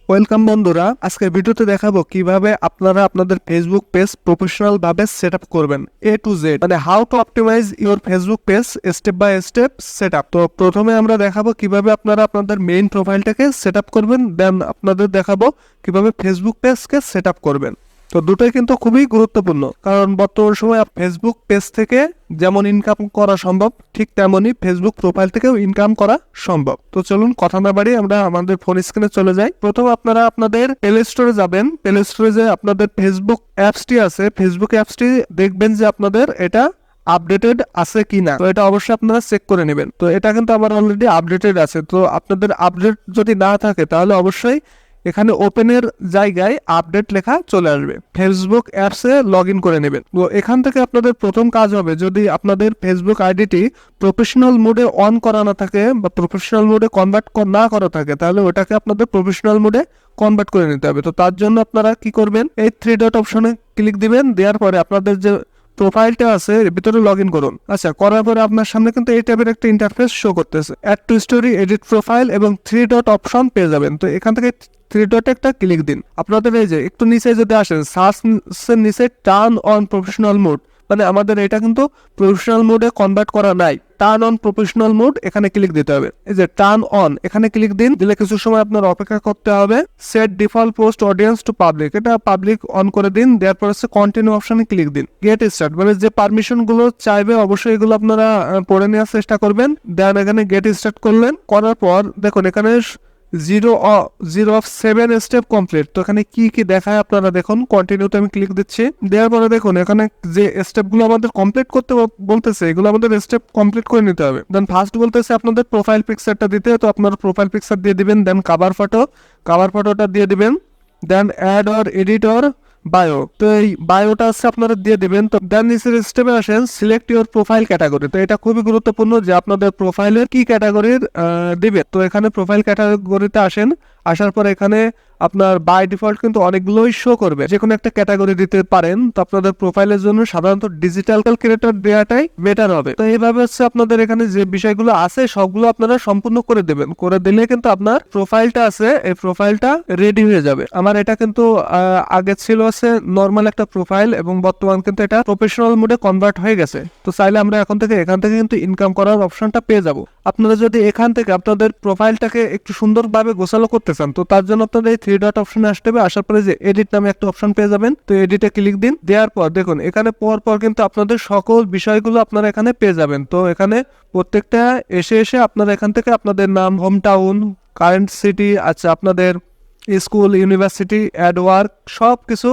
Welcome বন্ধুরা, আজকে ভিডিওতে দেখাবো কিভাবে আপনারা আপনাদের ফেসবুক পেজ প্রফেশনাল ভাবে সেটআপ করবেন এ টু জেড, মানে how to optimise your Facebook page step by step setup. তো প্রথমে আমরা দেখাবো কিভাবে আপনারা আপনাদের মেইন প্রোফাইলটাকে সেটআপ করবেন, দেন আপনাদের দেখাবো কিভাবে ফেসবুক পেজকে সেটআপ করবেন। তো দুটোই কিন্তু খুবই গুরুত্বপূর্ণ, কারণ বর্তমান সময় ফেসবুক পেজ থেকে যেমন ইনকাম করা সম্ভব, ঠিক তেমনই ফেসবুক প্রোফাইল থেকেও ইনকাম করা সম্ভব। তো চলুন কথা না বাড়িয়ে আমরা আমাদের ফোন স্ক্রিনে চলে যাই। প্রথম আপনারা আপনাদের প্লে স্টোরে যাবেন। প্লে স্টোরে যে আপনাদের ফেসবুক অ্যাপসটি আছে, ফেসবুক অ্যাপসটি দেখবেন যে আপনাদের এটা আপডেটেড আছে কিনা। তো এটা অবশ্যই আপনারা চেক করে নেবেন। তো এটা কিন্তু আমার অলরেডি আপডেটেড আছে। তো আপনাদের আপডেট যদি না থাকে তাহলে অবশ্যই এখানে ওপেনের জায়গায় আপডেট লেখা চলে আসবে, ফেসবুক অ্যাপসে লগ ইন করে নেবেন। তো এখান থেকে আপনাদের প্রথম কাজ হবে, যদি আপনাদের ফেসবুক আইডিটি প্রফেশনাল মোডে অন করা না থাকে বা প্রফেশনাল মোডে কনভার্ট না করা থাকে, তাহলে ওটাকে আপনাদের প্রফেশনাল মোডে কনভার্ট করে নিতে হবে। তো তার জন্য আপনারা কি করবেন, এই 3 ডট অপশনে ক্লিক দিবেন। দেওয়ার পরে আপনাদের যে প্রোফাইলটা আছে এর ভিতরে লগ ইন করুন। আচ্ছা, করার পরে আপনার সামনে কিন্তু এই টাইপের একটা ইন্টারফেস শো করতেছে, add to story, edit profile এবং 3 ডট অপশন পেয়ে যাবেন। তো এখান থেকে 3 ডটে একটা ক্লিক দিন। আপনাদের এই যে একটু নিচে যদি আসেন, সার্চের নিচে টার্ন অন প্রফেশনাল মোড, মানে আমাদের এটা কিন্তু প্রফেশনাল মোডে কনভার্ট করা নাই। টার্ন অন প্রফেশনাল মোড এখানে ক্লিক দিতে হবে। এই যে টার্ন অন এখানে ক্লিক দিন। দিলে কিছু সময় আপনার অপেক্ষা করতে হবে। Set default post audience to public, এটা পাবলিক অন করে দিন। দেওয়ার পর হচ্ছে কন্টিনিউ অপশনে ক্লিক দিন। গেট স্টার্ট, মানে যে পারমিশন গুলো চাইবে অবশ্যই এগুলো আপনারা পড়ে নেওয়ার চেষ্টা করবেন। দেন এখানে গেট স্টার্ট করলেন। করার পর দেখুন এখানে 0 of 7 স্টেপ কমপ্লিট। তো এখানে কি কি দেখায় আপনারা দেখুন। কন্টিনিউতে আমি ক্লিক দিচ্ছি। দেওয়ার পরে দেখুন এখানে যে স্টেপগুলো আমাদের কমপ্লিট করতে বলতেছে, এগুলো আমাদের স্টেপ কমপ্লিট করে নিতে হবে। দেন ফার্স্ট বলতেছে আপনাদের প্রোফাইল পিকচারটা দিতে, তো আপনারা প্রোফাইল পিকচার দিয়ে দিবেন। দেন কাভার ফটোটা দিয়ে দিবেন। Then add or edit or bio, তো এই বায়োটা আছে আপনারা দিয়ে দিবেন। তো দেন নিচের স্টেপে আসেন সিলেক্ট ইউর প্রোফাইল ক্যাটাগরি। তো এটা খুবই গুরুত্বপূর্ণ যে আপনাদের প্রোফাইলের কি ক্যাটাগরির দিবেন। তো এখানে প্রোফাইল ক্যাটাগরিতে আসেন। আসার পর এখানে আপনার বাই ডিফল্ট কিন্তু অনেকগুলোই শো করবে, যে কোনো একটা ক্যাটাগরি দিতে পারেন। তো আপনাদের প্রোফাইলের জন্য সাধারণত ডিজিটাল ক্রিয়েটর দেওয়াটাই বেটার হবে। তো এইভাবে হচ্ছে আপনাদের এখানে যে বিষয়গুলো আছে সবগুলো আপনারা সম্পূর্ণ করে দেবেন। করে দিলে কিন্তু আপনার প্রোফাইলটা আছে, এই প্রোফাইলটা রেডি হয়ে যাবে। আমার এটা কিন্তু আগে ছিল আছে নর্মাল একটা প্রোফাইল, এবং বর্তমান কিন্তু এটা প্রফেশনাল মোডে কনভার্ট হয়ে গেছে। তো চাইলে আমরা এখান থেকে কিন্তু ইনকাম করার অপশনটা পেয়ে যাব। আপনারা যদি এখান থেকে আপনাদের প্রোফাইলটাকে একটু সুন্দরভাবে গোছালো করতে চান, তো তার জন্য আপনাদের এই 3 ডট অপশনে আসতে হবে। আসার পরে যে এডিট নামে একটা অপশন পেয়ে যাবেন। তো এডিটে ক্লিক দিন। দেওয়ার পর দেখুন এখানে পর কিন্তু আপনাদের সকল বিষয়গুলো আপনারা এখানে পেয়ে যাবেন। তো এখানে প্রত্যেকটা এসে আপনারা এখান থেকে আপনাদের নাম, হোম টাউন, কারেন্ট সিটি, আচ্ছা আপনাদের স্কুল, ইউনিভার্সিটি, অ্যাড ওয়ার্ক সব কিছু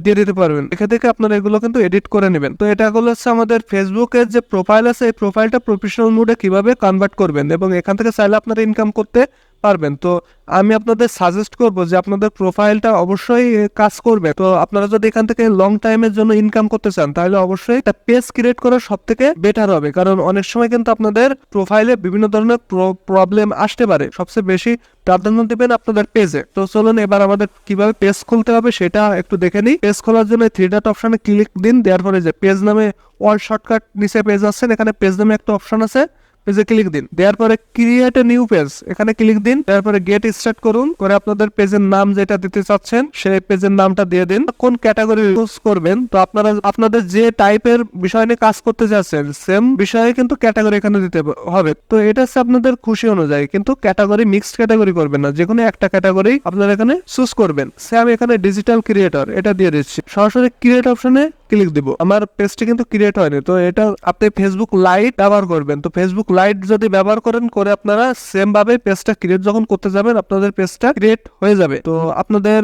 দিয়ে দিতে পারবেন। এখান থেকে আপনারা এগুলো কিন্তু এডিট করে নেবেন। তো এটা হলো হচ্ছে আমাদের ফেসবুকের যে প্রোফাইল আছে, এই প্রোফাইলটা প্রফেশনাল মোডে কিভাবে কনভার্ট করবেন, এবং এখান থেকে চাইলে আপনারা ইনকাম করতে পারবেন। তো আমি আপনাদের সাজেস্ট করব যে আপনাদের প্রোফাইলটা অবশ্যই কাজ করবে। তো আপনারা যদি এখান থেকে লং টাইমের জন্য ইনকাম করতে চান, তাহলে অবশ্যই একটা পেজ ক্রিয়েট করা সব থেকে বেটার হবে, কারণ অনেক সময় কিন্তু আপনাদের প্রোফাইলে বিভিন্ন ধরনের প্রবলেম আসতে পারে। সবচেয়ে বেশি প্রাধান্য দেবেন আপনাদের পেজে। তো চলুন এবার আমাদের কিভাবে পেজ খুলতে হবে সেটা একটু দেখে নিই। পেজ খোলার জন্য 3 ডট অপশনে ক্লিক দিন। দেওয়ার পরে যে পেজ নামে অল শর্টকাট নিচে পেজ আছেন, এখানে পেজ নামে একটা অপশন আছে, পেজে ক্লিক দিন। দেওয়ার পরে ক্রিয়েট এ নিউ পেজ এখানে ক্লিক দিন। তারপরে গেট স্টার্ট করুন। করে আপনাদের পেজের নাম যেটা দিতে চাচ্ছেন সেই পেজের নামটা দিয়ে দিন। কোন ক্যাটাগরি ইউজ করবেন, তো আপনারা আপনাদের যে টাইপের বিষয় নিয়ে কাজ করতে চাচ্ছেন সেম বিষয়ে কিন্তু ক্যাটাগরি এখানে দিতে হবে। তো এটা হচ্ছে আপনাদের খুশি অনুযায়ী, কিন্তু ক্যাটাগরি মিক্সড ক্যাটাগরি করবেন না, যে কোনো একটা ক্যাটাগরি আপনারা এখানে চুজ করবেন। সে আমি এখানে ডিজিটাল ক্রিয়েটর এটা দিয়ে দিচ্ছি। সরাসরি ক্রিয়েট অপশনে ক্লিক দিব। আমার পেজটি কিন্তু ক্রিয়েট হয়নি, তো এটা আপনি ফেসবুক লাইট ব্যবহার করবেন। তো ফেসবুক লাইট যদি ব্যবহার করেন, করে আপনারা সেম ভাবে পেজটা ক্রিয়েট যখন করতে যাবেন আপনাদের পেজটা ক্রিয়েট হয়ে যাবে। তো আপনাদের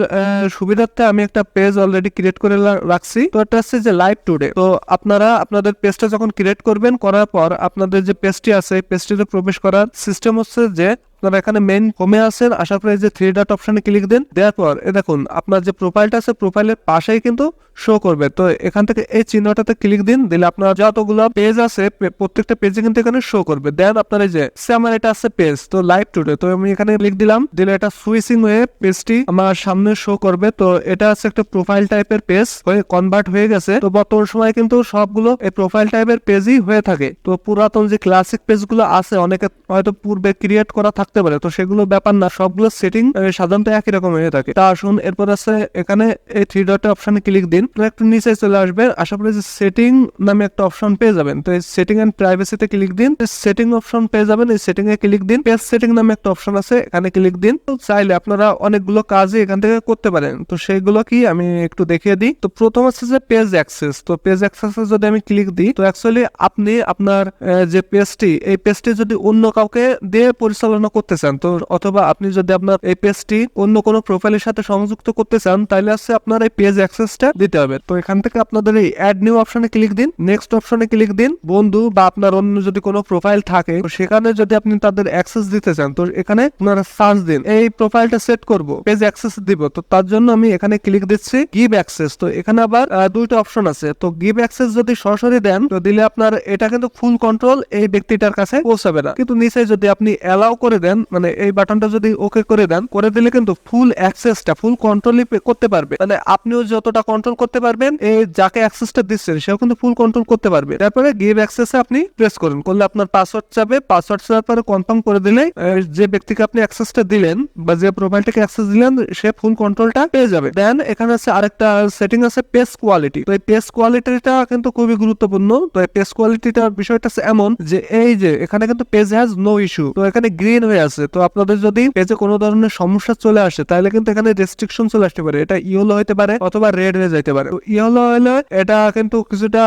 সুবিধার্থে আমি একটা পেজ অলরেডি ক্রিয়েট করে রাখছি। তো এটা হচ্ছে যে লাইভ টুডে। তো আপনারা আপনাদের পেজটা যখন ক্রিয়েট করবেন, করার পর আপনাদের যে পেজটি আছে এই পেজটিতে প্রবেশ করার সিস্টেম হচ্ছে যে আপনারা এখানে মেইন হোমে আসেন। আসার পরে যে 3 ডট অপশনে ক্লিক দেন। দেওয়ার পর দেখুন আপনার যে প্রোফাইলটা আছে প্রোফাইলের পাশেই কিন্তু শো করবে। তো এখান থেকে এই চিহ্নটাতে ক্লিক দিন। দিলে আপনার যতগুলো পেজ আছে প্রত্যেকটা পেজে কিন্তু এখানে শো করবে। দেন আপনার এই যে আমার এটা আছে পেজ, তো লাইভ টুডে, তো আমি এখানে ক্লিক দিলাম। দিলে এটা সুইচিং হয়ে পেজটি আমার সামনে শো করবে। তো এটা আছে একটা প্রোফাইল টাইপের পেজ হয়ে কনভার্ট হয়ে গেছে। তো বর্তমান সময় কিন্তু সবগুলো এই প্রোফাইল টাইপের পেজই হয়ে থাকে। তো পুরাতন যে ক্লাসিক পেজগুলো আছে অনেকে হয়তো পূর্বে ক্রিয়েট করা থাকে, থাকতে পারে, তো সেগুলো ব্যাপার না, সবগুলো সেটিং সাধারণত একই রকম হয়ে থাকে। তা আসুন এরপর আছে এখানে এই থ্রি ডট অপশনে ক্লিক দিন, তো একটু নিচে চলে আসবে, আশা করি যে সেটিং নামে একটা অপশন পেয়ে যাবেন। তো এই সেটিং এন্ড প্রাইভেসিতে ক্লিক দিন, সেটিং অপশন পেয়ে যাবেন, এই সেটিং এ ক্লিক দিন, পেজ সেটিং নামে একটা অপশন আছে, এখানে ক্লিক দিন। তো চাইলে আপনারা অনেকগুলো কাজই এখান থেকে করতে পারেন, তো সেইগুলো কি আমি একটু দেখিয়ে দিই। তো প্রথম হচ্ছে যে পেজ অ্যাক্সেস, তো পেজ অ্যাক্সেসে যদি আমি ক্লিক দিই, তো অ্যাকচুয়ালি আপনি আপনার যে পেজটি, এই পেজটি যদি অন্য কাউকে দিয়ে পরিচালনা করতে চান, তো অথবা আপনি যদি আপনার এই পেজটি অন্য কোনো প্রোফাইলের সাথে সংযুক্ত করতে চান, তাহলে হচ্ছে আপনার এই পেজ অ্যাক্সেসটা দিতে হবে। তো এখান থেকে আপনাদের এই অ্যাড নিউ অপশনে ক্লিক দিন, নেক্সট অপশনে ক্লিক দিন। বন্ধু বা আপনার অন্য যদি কোনো প্রোফাইল থাকে, তো সেখানে যদি আপনি তাদের অ্যাক্সেস দিতে চান, তো এখানে আপনারা সার্চ দিন, এই প্রোফাইলটা সেট করব, পেজ অ্যাক্সেস দিব, তো তার জন্য আমি এখানে ক্লিক দিচ্ছি গিভ অ্যাক্সেস। তো এখানে আবার দুইটা অপশন আছে, তো গিভ অ্যাক্সেস যদি সরাসরি দেন, তো দিলে আপনার এটা কিন্তু ফুল কন্ট্রোল এই ব্যক্তিটার কাছে পৌঁছাবে না, কিন্তু নিচে যদি আপনি অ্যালাউ করে দেন, মানে এই বাটনটা যদি ওকে করে দেন, করে দিলে কিন্তু ফুল অ্যাক্সেসটা ফুল কন্ট্রোলই করতে পারবে, মানে আপনিও যতটা কন্ট্রোল করতে পারবেন, এই যাকে অ্যাক্সেসটা দিচ্ছেন সেও কিন্তু ফুল কন্ট্রোল করতে পারবে। তারপরে গিভ অ্যাক্সেসে আপনি প্রেস করুন, করলে আপনার পাসওয়ার্ড চাবে, পাসওয়ার্ড চাওয়ার পরে কনফার্ম করে দিলে যে ব্যক্তিকে আপনি অ্যাক্সেসটা দিলেন বা যে প্রোফাইলটাকে অ্যাক্সেস দিলেন, সে ফুল কন্ট্রোলটা পেয়ে যাবে। দেন এখানে আছে আরেকটা সেটিং আছে পেজ কোয়ালিটি, তো এই পেজ কোয়ালিটিটা কিন্তু খুবই গুরুত্বপূর্ণ। তো এই পেজ কোয়ালিটিটার বিষয়টা এমন যে এই যে এখানে কিন্তু পেজ হ্যাজ নো ইস্যু, তো এখানে গ্রিন হয়ে আছে, তো আপনাদের যদি পেজে কোনো ধরনের সমস্যা চলে আসে, তাহলে কিন্তু এখানে রেস্ট্রিকশন চলে আসতে পারে, এটা ইয়েলো হতে পারে অথবা রেড হয়ে যেতে পারে। তো ইয়েলো হলে এটা কিন্তু কিছুটা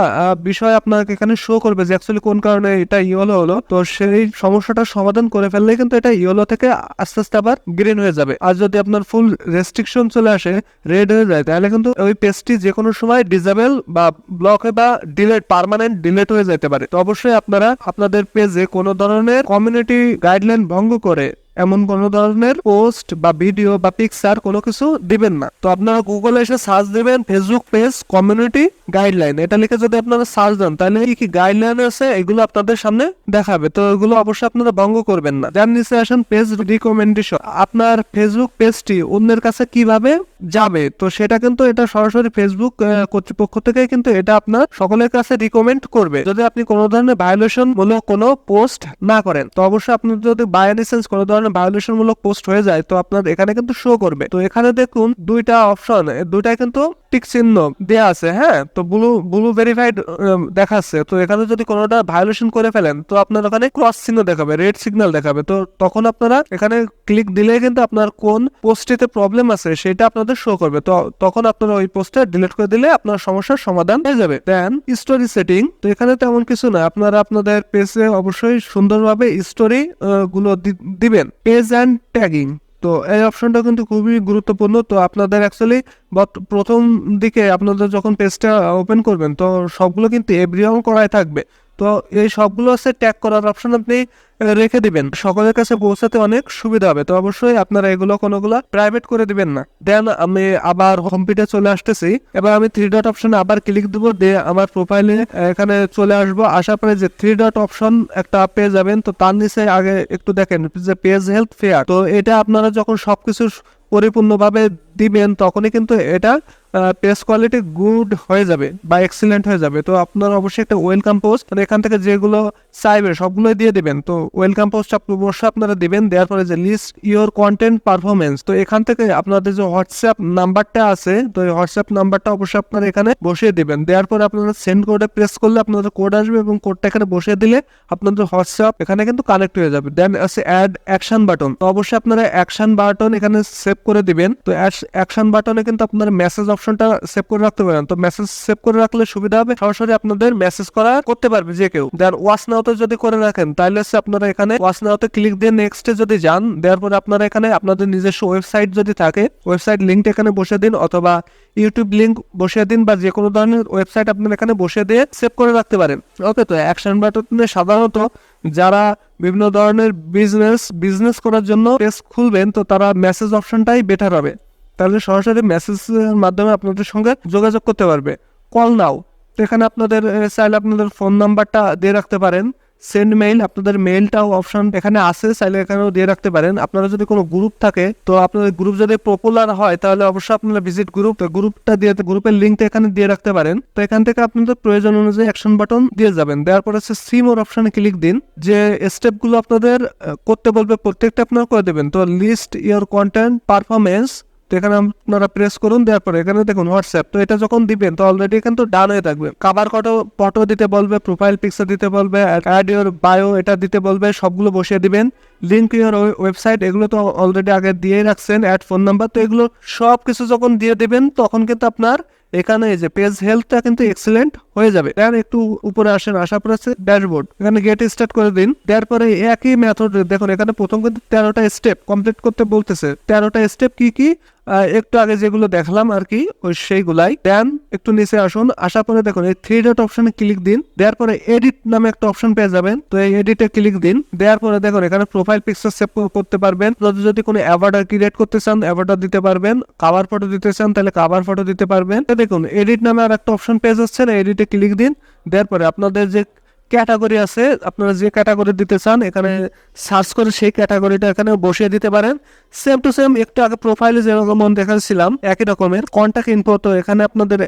বিষয় আপনাকে এখানে শো করবে যে অ্যাকচুয়ালি কোন কারণে এটা ইয়েলো হলো, তো সেই সমস্যাটা সমাধান করে ফেললে কিন্তু এটা ইয়েলো থেকে আস্তে আস্তে আবার গ্রিন হয়ে যাবে। আর যদি আপনার ফুল রেস্ট্রিকশন চলে আসে, রেড হয়ে যায়, তাহলে কিন্তু ওই পেজটি যে কোনো সময় ডিসেবল বা ব্লক হয়ে বা ডিলেট, পার্মানেন্ট ডিলেট হয়ে যেতে পারে। তো অবশ্যই আপনারা আপনাদের পেজে কোনো ধরনের কমিউনিটি গাইডলাইন ভঙ্গ করে এমন কোনো ধরনের পোস্ট বা ভিডিও বা পিকচার কোনো কিছু দিবেন না। তো আপনারা গুগলে এসে সার্চ দিবেন ফেসবুক পেজ কমিউনিটি গাইডলাইন, এটা লিখে যদি আপনারা সার্চ দেন, তাহলে কি গাইডলাইন আছে এগুলো আপনাদের সামনে দেখাবে, তো এগুলো অবশ্যই আপনারা ভঙ্গ করবেন না। যার নিচে আসেন পেজ রিকমেন্ডেশন, আপনার ফেসবুক পেজটি অন্যের কাছে কিভাবে যাবে, তো সেটা কিন্তু এটা সরাসরি ফেসবুক কর্তৃপক্ষ থেকে কিন্তু এটা আপনার সকলের কাছে রিকমেন্ড করবে, যদি আপনি কোনো ধরনের ভায়োলেশন মূলক কোনো পোস্ট না করেন। তো অবশ্যই আপনার যদি বাই এনি চান্স কোনো ধরনের ভায়োলেশন মূলক পোস্ট হয়ে যায়, তো আপনার এখানে কিন্তু শো করবে। তো এখানে দেখুন দুইটা অপশন, দুইটাই কিন্তু টিক চিহ্ন দেয়া আছে, হ্যাঁ, তো ব্লু ভেরিফাইড দেখাচ্ছে। তো এখানে যদি কোনোটা ভায়োলেশন করে ফেলেন, তো আপনার ওখানে ক্রস চিহ্ন দেখাবে, রেড সিগন্যাল দেখাবে। তো তখন আপনারা এখানে ক্লিক দিলে কিন্তু আপনার কোন পোস্টটিতে প্রবলেম আছে সেটা আপনাদের শো করবে, তো তখন আপনারা ওই পোস্টটা ডিলিট করে দিলে আপনার সমস্যার সমাধান হয়ে যাবে। দেন স্টোরি সেটিং, তো এখানে তেমন কিছু না, আপনারা আপনাদের পেজে অবশ্যই সুন্দরভাবে স্টোরি গুলো দিবেন। পেজ অ্যান্ড ট্যাগিং, তো এই অপশনটা কিন্তু খুবই গুরুত্বপূর্ণ। তো আপনাদের অ্যাকচুয়ালি প্রথম দিকে আপনাদের যখন পেজটা ওপেন করবেন, তো সবগুলো কিন্তু এভরিওয়ান করাই থাকবে, তো এই সবগুলো আছে ট্যাগ করার অপশন আপনি রেখে দিবেন, সকলের কাছে পৌঁছাতে অনেক সুবিধা হবে। তো অবশ্যই আপনারা এগুলো কোনোগুলো প্রাইভেট করে দিবেন না। দেন আমি আবার হোম পেজে চলে আসতেছি, এবার আমি থ্রি ডট অপশনে আবার ক্লিক দেবো, দিয়ে আমার প্রোফাইলে এখানে চলে আসবো। আসার পরে যে থ্রি ডট অপশন একটা পেয়ে যাবেন, তো তার নিচে আগে একটু দেখেন যে পেজ হেলথ ফেয়ার, তো এটা আপনারা যখন সবকিছু পরিপূর্ণভাবে দিবেন, তখনই কিন্তু এটা পেজ কোয়ালিটি গুড হয়ে যাবে বা এক্সিলেন্ট হয়ে যাবে। তো আপনারা অবশ্যই একটা ওয়েলকাম পোস্ট, মানে এখান থেকে যেগুলো চাইবে সবগুলোই দিয়ে দিবেন। তো ওয়েলকাম পোস্ট অবশ্যই আপনারা দিবেন। দেওয়ার পরে যে লিস্ট ইওর কন্টেন্ট পারফরমেন্স, তো এখান থেকে আপনাদের যে হোয়াটসঅ্যাপ নাম্বারটা আছে, তো এই হোয়াটসঅ্যাপ নাম্বারটা অবশ্যই আপনারা এখানে বসিয়ে দিবেন। দেওয়ার পরে আপনারা সেন্ড কোডে প্রেস করলে আপনাদের কোড আসবে এবং কোডটা এখানে বসিয়ে দিলে আপনাদের হোয়াটসঅ্যাপ এখানে কিন্তু কানেক্ট হয়ে যাবে। দেন আছে অ্যাড অ্যাকশন বাটন, তো অবশ্যই আপনারা অ্যাকশন বাটন এখানে সেভ করে দিবেন। তো অ্যাকশন বাটনে কিন্তু আপনারা মেসেজ অপশনটা সেভ করে রাখতে পারেন, তো মেসেজ সেভ করে রাখলে সুবিধা হবে, সরাসরি আপনাদের মেসেজ করতে পারবে যে কেউ। দেন ওয়াচ নাওতে যদি করে রাখেন, তাহলে আপনারা এখানে ওয়াচ নাওতে ক্লিক দিয়ে নেক্সটে যদি যান, দেওয়ার পরে আপনারা এখানে আপনাদের নিজস্ব ওয়েবসাইট যদি থাকে, ওয়েবসাইট লিঙ্কটা এখানে বসিয়ে দিন, অথবা ইউটিউব লিঙ্ক বসিয়ে দিন, বা যে কোনো ধরনের ওয়েবসাইট আপনারা এখানে বসিয়ে দিয়ে সেভ করে রাখতে পারেন। ওকে, তো অ্যাকশন বাটনে সাধারণত যারা বিভিন্ন ধরনের বিজনেস করার জন্য পেজ খুলবেন, তো তারা মেসেজ অপশনটাই বেটার হবে, তাহলে সরাসরি মেসেজের মাধ্যমে আপনাদের সঙ্গে যোগাযোগ করতে পারবে। কল নাও, তো এখানে আপনাদের চাইলে আপনাদের ফোন নাম্বারটা দিয়ে রাখতে পারেন, সেন্ড মেইল, আপনাদের মেইলটাও অপশন এখানে আছে, চাইলে এখানেও দিয়ে রাখতে পারেন। আপনারা যদি কোনো গ্রুপ থাকে, তো আপনাদের গ্রুপ যদি পপুলার হয় তাহলে অবশ্যই আপনারা ভিজিট গ্রুপটা দিয়ে গ্রুপের লিঙ্কটা এখানে দিয়ে রাখতে পারেন। তো এখান থেকে আপনাদের প্রয়োজন অনুযায়ী অ্যাকশন বাটন দিয়ে যাবেন। দেওয়ার পর হচ্ছে সি মোর অপশনে ক্লিক দিন। যে স্টেপগুলো আপনাদের করতে বলবে প্রত্যেকটা আপনারা করে দেবেন। তো লিস্ট ইওর কন্টেন্ট পারফরমেন্স, তো এখানে আপনারা প্রেস করুন। দেওয়ার পরে এখানে দেখুন হোয়াটসঅ্যাপ, তো এটা যখন দিবেন তো অলরেডি এখানে তো ডান হয়ে থাকবে। কাভার ফটো দিতে বলবে, প্রোফাইল পিকচার দিতে বলবে, অ্যাড ইওর বায়ো এটা দিতে বলবে, সবগুলো বসিয়ে দিবেন। লিঙ্ক ইওর ওয়েবসাইট এগুলো তো অলরেডি আগে দিয়ে রাখছেন, অ্যাড ফোন নাম্বার, তো এগুলো সব কিছু যখন দিয়ে দিবেন তখন কিন্তু আপনার এখানে এই যে পেজ হেলথটা কিন্তু এক্সিলেন্ট হয়ে যাবে। দেন একটু উপরে আসেন, আসার পর আছে ড্যাশবোর্ড, এখানে গেট স্টার্ট করে দিন। তারপরে একই মেথড দেখুন এখানে প্রথম কিন্তু 13টা স্টেপ কমপ্লিট করতে বলতেছে। 13টা স্টেপ কি কি একটু আগে যেগুলো দেখলাম আর কি ওই সেইগুলাই। দেন একটু নিচে আসুন, আসার পরে দেখুন এই 3 ডট অপশনে ক্লিক দিন। দেওয়ার পরে এডিট নামে একটা অপশন পেয়ে যাবেন, তো এই এডিটে ক্লিক দিন। দেওয়ার পরে দেখুন এখানে প্রোফাইল পিকচার সেভ করতে পারবেন। যদি কোনো অ্যাভাটার ক্রিয়েট করতে চান অ্যাভাটার দিতে পারবেন, কাভার ফটো দিতে চান তাহলে কাভার ফটো দিতে পারবেন। দেখুন এডিট নামে আর একটা অপশন পেয়ে যাচ্ছে, এডিটে ক্লিক দিন। দেওয়ার পরে আপনাদের যে ক্যাটাগরি আছে, আপনারা যে ক্যাটাগরি দিতে চান এখানে সার্চ করে সেই ক্যাটাগরিটা এখানে বসিয়ে দিতে পারেন। সেম টু সেম একটু আগে প্রোফাইলে যেরকম দেখাচ্ছিলাম একই রকমের কন্ট্যাক্ট ইনফো, তো এখানে আপনাদের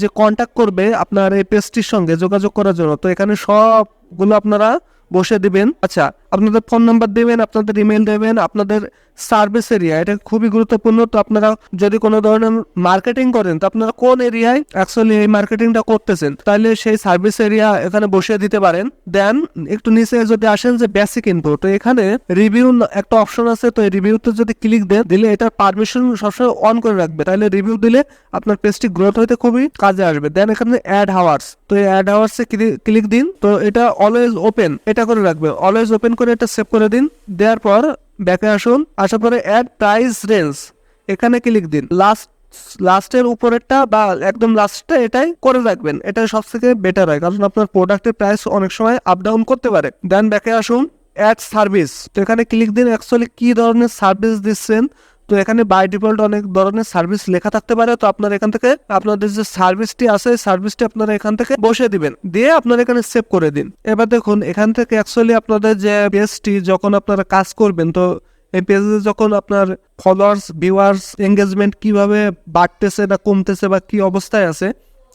যে কন্ট্যাক্ট করবে আপনার এই পেজটির সঙ্গে যোগাযোগ করার জন্য, তো এখানে সবগুলো আপনারা বসে দিবেন। আচ্ছা, আপনাদের ফোন নাম্বার দেবেন, আপনাদের ইমেল দেবেন, আপনাদের সার্ভিস এরিয়া, এটা খুবই গুরুত্বপূর্ণ। তো আপনারা যদি কোনো ধরনের মার্কেটিং করেন তো আপনারা কোন এরিয়ায় অ্যাকচুয়ালি এই মার্কেটিংটা করতেছেন তাহলে সেই সার্ভিস এরিয়া এখানে বসিয়ে দিতে পারেন। দেন একটু নিচে যদি আসেন যে বেসিক ইনফো, তো এখানে রিভিউ একটা অপশন আছে, তো এই রিভিউতে যদি ক্লিক দেন দিলে এটার পারমিশন সবসময় অন করে রাখবে, তাহলে রিভিউ দিলে আপনার পেজটি গ্রোথ হইতে খুবই কাজে আসবে। দেন এখানে অ্যাড হাওয়ার্স, তো এই অ্যাড হাওয়ার্সে ক্লিক দিন। তো এটা অলওয়েজ ওপেন এটা করে রাখবে, অলওয়েজ ওপেন করে এটা সেভ করে দিন। দেওয়ার পর ব্যাকে আসুন, আসার পরে অ্যাড প্রাইস রেঞ্জ এখানে ক্লিক দিন। লাস্টের উপরেরটা বা একদম লাস্টটা এটাই করে রাখবেন, এটা সব থেকে বেটার হয়, কারণ আপনার প্রোডাক্টের প্রাইস অনেক সময় আপ ডাউন করতে পারে। দেন ব্যাকে আসুন, অ্যাড সার্ভিস, তো এখানে ক্লিক দিন অ্যাকচুয়ালি কি ধরনের সার্ভিস দিচ্ছেন। তো এখানে বাই ডিফল্ট অনেক ধরনের সার্ভিস লেখা থাকতে পারে, তো আপনারা এখান থেকে আপনাদের যে সার্ভিসটি আছে সার্ভিসটি আপনারা এখান থেকে বসে দিবেন, দিয়ে আপনারা এখানে সেভ করে দিন। এবার দেখুন এখান থেকে অ্যাকচুয়ালি আপনাদের যে পেজটি যখন আপনারা কাজ করবেন, তো এই পেজে যখন আপনার ফলোয়ার্স ভিউয়ার্স এঙ্গেজমেন্ট কিভাবে বাড়তেছে না কমতেছে বা কি অবস্থায় আছে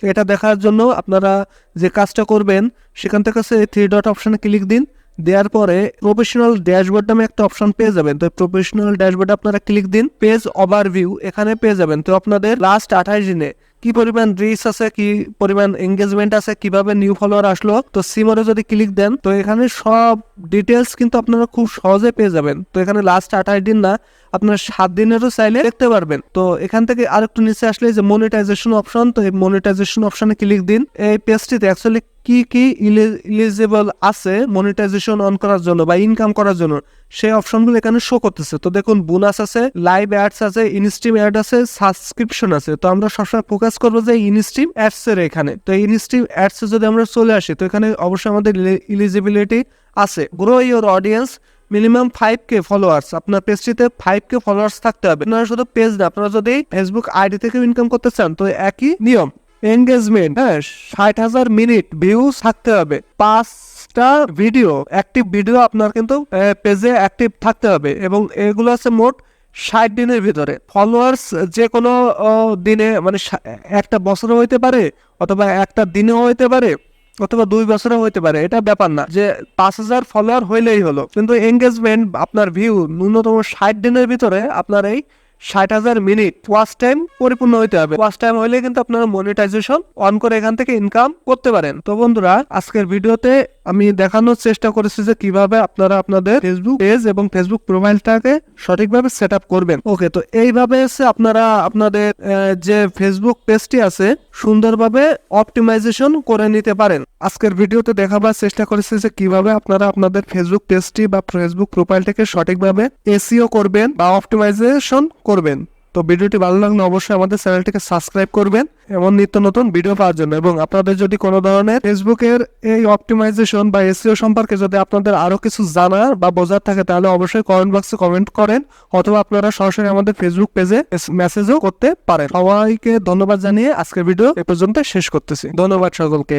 এটা দেখার জন্য আপনারা যে কাজটা করবেন সেখান থেকে 3 ডট অপশনে ক্লিক দিন। দেওয়ার পরে প্রফেশনাল ড্যাশবোর্ড নামে একটা অপশন পেয়ে যাবেন, তো প্রফেশনাল ড্যাশবোর্ডে আপনারা ক্লিক দিন। পেজ ওভারভিউ এখানে পেয়ে যাবেন, তো আপনাদের লাস্ট 28 দিনে কি পরিমাণ রিচ আছে, কি পরিমাণ এঙ্গেজমেন্ট আছে, কিভাবে নিউ ফলোয়ার আসলো। তো সিমরে যদি ক্লিক দেন তো এখানে সব ডিটেলস কিন্তু আপনারা খুব সহজে পেয়ে যাবেন। তো এখানে লাস্ট 28 দিন না, আপনার 7 দিনেরও চাইলে দেখতে পারবেন। তো এখান থেকে আরেকটু নিচে আসলে যে মনিটাইজেশন অপশন, তো এই মনিটাইজেশন অপশনে ক্লিক দিন। এই পেজটিতে অ্যাকচুয়ালি কি কি ইলিজিবল আছে মনিটাইজেশন অন করার জন্য বা ইনকাম করার জন্য সেই অপশনগুলো এখানে শো করতেছে। তো দেখুন বোনাস আছে, লাইভ অ্যাডস আছে, ইনস্ট্রিম অ্যাড আছে, সাবস্ক্রিপশন আছে। তো আমরা সবসময় ফোকাস করবো যে ইনস্ট্রিম অ্যাডস এর এখানে। তো ইনস্ট্রিম অ্যাডস যদি আমরা চলে আসি তো এখানে অবশ্যই আমাদের ইলিজিবিলিটি আছে। Grow your audience minimum 5K followers, আপনার পেজটিতে 5K ফলোয়ার্স থাকতে হবে। আপনারা শুধু পেজ না, আপনারা যদি ফেসবুক আইডি থেকে ইনকাম করতে চান তো একই নিয়ম। এনগেজমেন্ট 60,000 মিনিট ভিউজ থাকতে হবে, 5টা ভিডিও অ্যাক্টিভ ভিডিও আপনার কিন্তু পেজে অ্যাক্টিভ থাকতে হবে, এবং এগুলো আছে মোট 60 দিনের ভিতরে। ফলোয়ার্স যে কোনো দিনে মানে একটা বছরও হইতে পারে অথবা একটা দিনেও হইতে পারে অথবা 2 বছরও হইতে পারে, এটা ব্যাপার না যে 5,000 ফলোয়ার হইলেই হলো। কিন্তু এঙ্গেজমেন্ট আপনার ভিউ ন্যূনতম 60 দিনের ভিতরে আপনার এই 60,000 মিনিট ওয়াচ টাইম পরিপূর্ণ হইতে হবে। ওয়াচ টাইম হইলে কিন্তু আপনারা মনিটাইজেশন অন করে এখান থেকে ইনকাম করতে পারেন। তো বন্ধুরা আজকের ভিডিওতে আমি দেখানোর চেষ্টা করেছি যে কিভাবে আপনারা আপনাদের ফেসবুক পেজ এবং ফেসবুক প্রোফাইলটাকে সঠিকভাবে সেট আপ করবেন। ওকে, তো এইভাবে এসে আপনারা আপনাদের যে ফেসবুক পেজটি আছে সুন্দরভাবে অপটিমাইজেশন করে নিতে পারেন। আজকের ভিডিওতে দেখাবার চেষ্টা করেছি যে কিভাবে আপনারা আপনাদের ফেসবুক পেজটি বা ফেসবুক প্রোফাইলটাকে সঠিকভাবে এসইও করবেন বা অপটিমাইজেশন করবেন। তো ভিডিওটি ভালো লাগলে অবশ্যই আমাদের চ্যানেলটিকে সাবস্ক্রাইব করবেন এমন নিত্য নতুন ভিডিও পাওয়ার জন্য। এবং আপনাদের যদি কোনো ধরনের ফেসবুকের এই অপটিমাইজেশন বা এসইও সম্পর্কে যদি আপনাদের আরো কিছু জানার বা বোঝার থাকে তাহলে অবশ্যই কমেন্ট বক্সে কমেন্ট করেন, অথবা আপনারা সরাসরি আমাদের ফেসবুক পেজে মেসেজও করতে পারেন। সবাইকে ধন্যবাদ জানিয়ে আজকের ভিডিও এ পর্যন্ত শেষ করতেছি। ধন্যবাদ সকলকে।